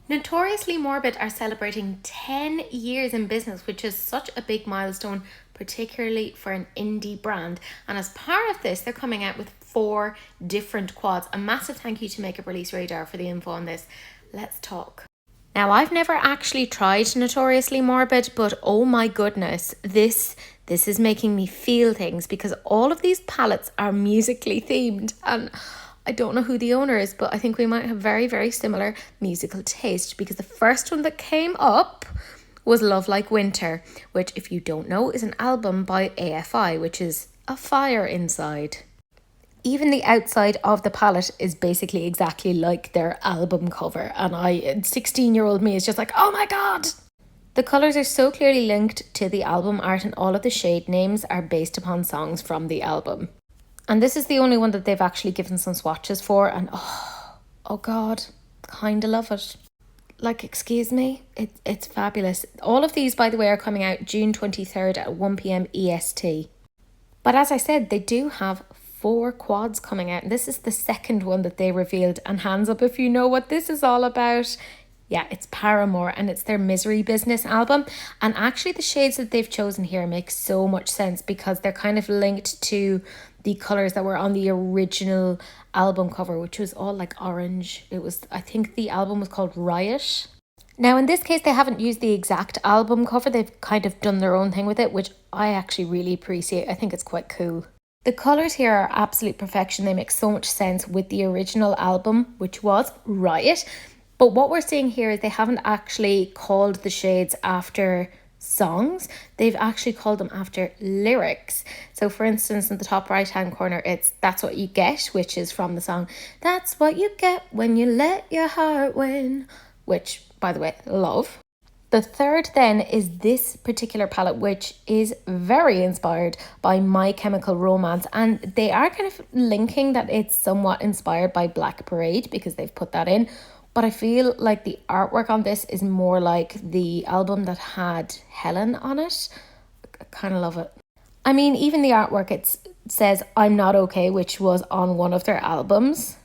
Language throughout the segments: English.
Notoriously Morbid are celebrating 10 years in business, which is such a big milestone, particularly for an indie brand. And as part of this, they're coming out with 4 different quads. A massive thank you to Makeup Release Radar for the info on this. Let's talk. Now, I've never actually tried Notoriously Morbid, but oh my goodness, this is making me feel things because all of these palettes are musically themed, and I don't know who the owner is, but I think we might have very, very similar musical taste, because the first one that came up was Love Like Winter, which, if you don't know, is an album by AFI, which is a fire inside. Even the outside of the palette is basically exactly like their album cover, and 16-year-old me is just like, oh my god! The colours are so clearly linked to the album art, and all of the shade names are based upon songs from the album. And this is the only one that they've actually given some swatches for, and oh god, kinda love it. Like, excuse me, it's fabulous. All of these, by the way, are coming out June 23rd at 1 p.m. EST. But as I said, they do have 4 quads coming out, and this is the second one that they revealed. And hands up if you know what this is all about. Yeah, it's Paramore, and it's their Misery Business album. And actually the shades that they've chosen here make so much sense, because they're kind of linked to the colours that were on the original album cover, which was all like orange. It was, I think the album was called Riot. Now, in this case, they haven't used the exact album cover. They've kind of done their own thing with it, which I actually really appreciate. I think it's quite cool. The colours here are absolute perfection. They make so much sense with the original album, which was Riot. But what we're seeing here is they haven't actually called the shades after songs. They've actually called them after lyrics. So for instance, in the top right hand corner, it's That's What You Get, which is from the song That's What You Get When You Let Your Heart Win, which, by the way, love. The third then is this particular palette, which is very inspired by My Chemical Romance, and they are kind of linking that it's somewhat inspired by Black Parade because they've put that in. But I feel like the artwork on this is more like the album that had Helen on it. I kind of love it. I mean, even the artwork, it says I'm Not Okay, which was on one of their albums.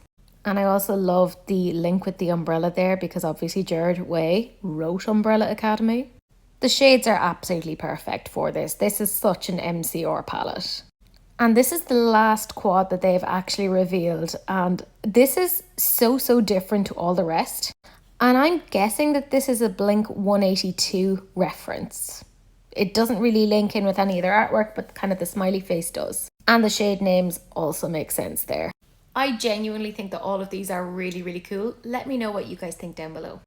And I also love the link with the umbrella there, because obviously Jared Way wrote Umbrella Academy. The shades are absolutely perfect for this. This is such an MCR palette. And this is the last quad that they've actually revealed. And this is so different to all the rest. And I'm guessing that this is a Blink-182 reference. It doesn't really link in with any of their artwork, but kind of the smiley face does. And the shade names also make sense there. I genuinely think that all of these are really, really cool. Let me know what you guys think down below.